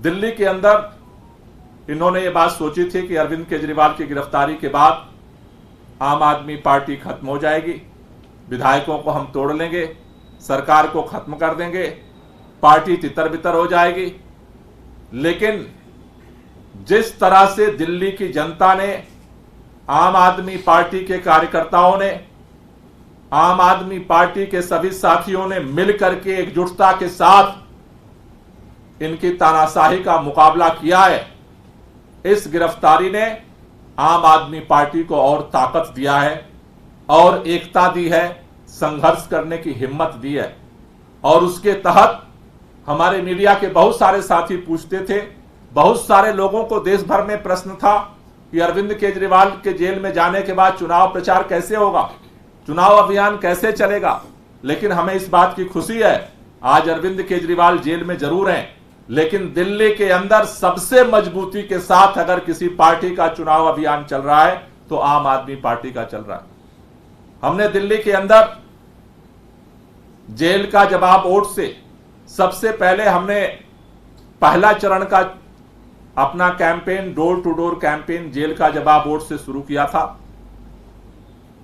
दिल्ली के अंदर इन्होंने ये बात सोची थी कि अरविंद केजरीवाल की गिरफ्तारी के बाद आम आदमी पार्टी खत्म हो जाएगी, विधायकों को हम तोड़ लेंगे, सरकार को खत्म कर देंगे, पार्टी तितर बितर हो जाएगी। लेकिन जिस तरह से दिल्ली की जनता ने, आम आदमी पार्टी के कार्यकर्ताओं ने, आम आदमी पार्टी के सभी साथियों ने मिलकर के एकजुटता के साथ इनकी तानाशाही का मुकाबला किया है, इस गिरफ्तारी ने आम आदमी पार्टी को और ताकत दिया है और एकता दी है, संघर्ष करने की हिम्मत दी है। और उसके तहत हमारे मीडिया के बहुत सारे साथी पूछते थे, बहुत सारे लोगों को देश भर में प्रश्न था कि अरविंद केजरीवाल के जेल में जाने के बाद चुनाव प्रचार कैसे होगा, चुनाव अभियान कैसे चलेगा। लेकिन हमें इस बात की खुशी है, आज अरविंद केजरीवाल जेल में जरूर हैं, लेकिन दिल्ली के अंदर सबसे मजबूती के साथ अगर किसी पार्टी का चुनाव अभियान चल रहा है तो आम आदमी पार्टी का चल रहा है। हमने दिल्ली के अंदर जेल का जवाब वोट से सबसे पहले हमने पहला चरण का अपना campaign, door to door campaign jail का जवाब वोट से शुरू किया था।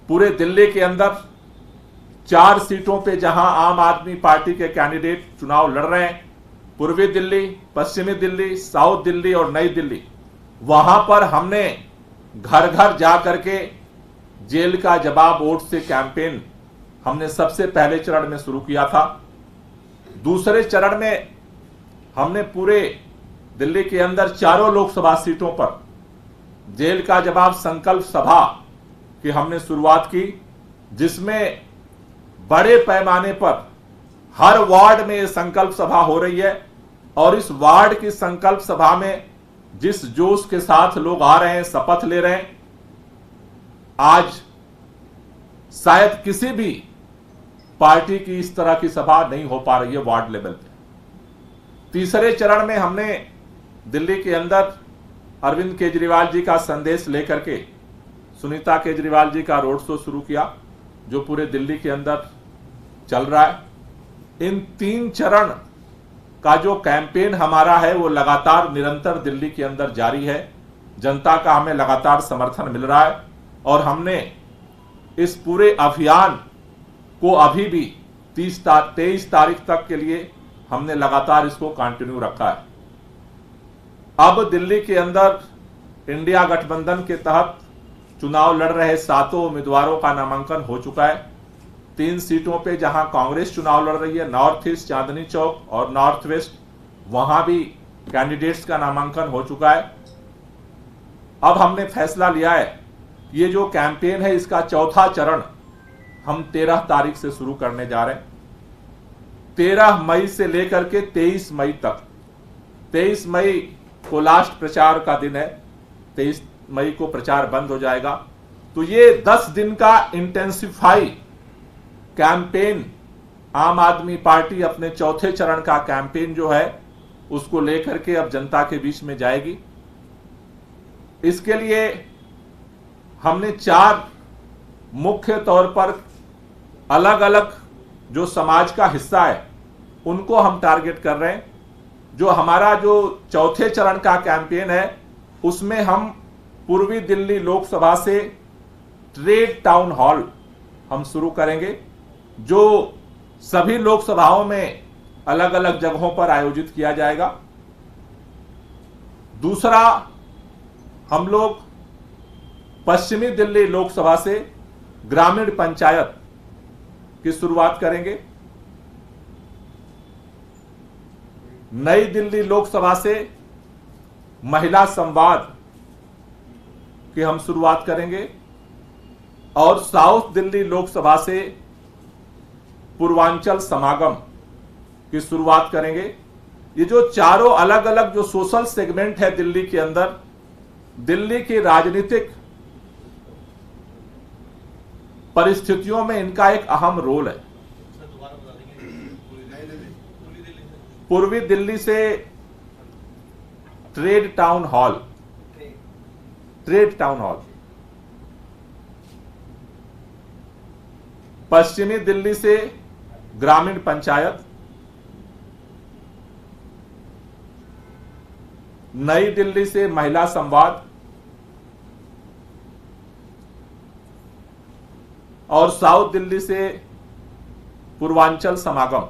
पूरे दिल्ली के अंदर 4 सीटों पे जहां आम आदमी पार्टी के कैंडिडेट चुनाव लड़ रहे हैं, पूर्वी दिल्ली, पश्चिमी दिल्ली, साउथ दिल्ली और नई दिल्ली, वहां पर हमने घर घर जा करके जेल का जवाब वोट से कैंपेन हमने सबसे पहले चरण में शुरू किया था। दूसरे चरण में हमने पूरे दिल्ली के अंदर 4 लोकसभा सीटों पर जेल का जवाब संकल्प सभा की हमने शुरुआत की, जिसमें बड़े पैमाने पर हर वार्ड में यह संकल्प सभा हो रही है। और इस वार्ड की संकल्प सभा में जिस जोश के साथ लोग आ रहे हैं, शपथ ले रहे हैं, आज शायद किसी भी पार्टी की इस तरह की सभा नहीं हो पा रही है वार्ड लेवल पे। तीसरे चरण में हमने दिल्ली के अंदर अरविंद केजरीवाल जी का संदेश लेकर के सुनीता केजरीवाल जी का रोड शो शुरू किया, जो पूरे दिल्ली के अंदर चल रहा है। इन 3 चरण का जो कैंपेन हमारा है वो लगातार निरंतर दिल्ली के अंदर जारी है। जनता का हमें लगातार समर्थन मिल रहा है और हमने इस पूरे अभियान को अभी भी 23 तारीख तक के लिए हमने लगातार इसको कंटिन्यू रखा है। अब दिल्ली के अंदर इंडिया गठबंधन के तहत चुनाव लड़ रहे 7 उम्मीदवारों का नामांकन हो चुका है। 3 सीटों पे जहां कांग्रेस चुनाव लड़ रही है, नॉर्थ ईस्ट, चांदनी चौक और नॉर्थ वेस्ट, वहां भी कैंडिडेट्स का नामांकन हो चुका है। अब हमने फैसला लिया है, ये जो कैंपेन है इसका चौथा चरण हम 13 तारीख से शुरू करने जा रहे हैं। 13 मई से लेकर के 23 मई तक। 23 मई को लास्ट प्रचार का दिन है, 23 मई को प्रचार बंद हो जाएगा। तो ये 10 दिन का इंटेंसिफाई कैंपेन आम आदमी पार्टी अपने चौथे चरण का कैंपेन जो है उसको लेकर के अब जनता के बीच में जाएगी। इसके लिए हमने 4 मुख्य तौर पर अलग अलग जो समाज का हिस्सा है उनको हम टारगेट कर रहे हैं। जो हमारा जो चौथे चरण का कैंपेन है उसमें हम पूर्वी दिल्ली लोकसभा से ट्रेड टाउन हॉल हम शुरू करेंगे, जो सभी लोकसभाओं में अलग अलग जगहों पर आयोजित किया जाएगा। दूसरा, हम लोग पश्चिमी दिल्ली लोकसभा से ग्रामीण पंचायत की शुरुआत करेंगे। नई दिल्ली लोकसभा से महिला संवाद की हम शुरुआत करेंगे और साउथ दिल्ली लोकसभा से पूर्वांचल समागम की शुरुआत करेंगे। ये जो चारों अलग अलग जो सोशल सेगमेंट है दिल्ली के अंदर, दिल्ली की राजनीतिक परिस्थितियों में इनका एक अहम रोल है। पूर्वी दिल्ली से ट्रेड टाउन हॉल, पश्चिमी दिल्ली से ग्रामीण पंचायत, नई दिल्ली से महिला संवाद और साउथ दिल्ली से पूर्वांचल समागम,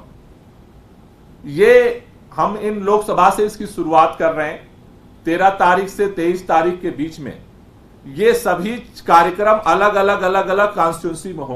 ये हम इन लोकसभा से इसकी शुरुआत कर रहे हैं। 13 तारीख से 23 तारीख के बीच में ये सभी कार्यक्रम अलग अलग कॉन्स्टिट्यूंसी में होंगे।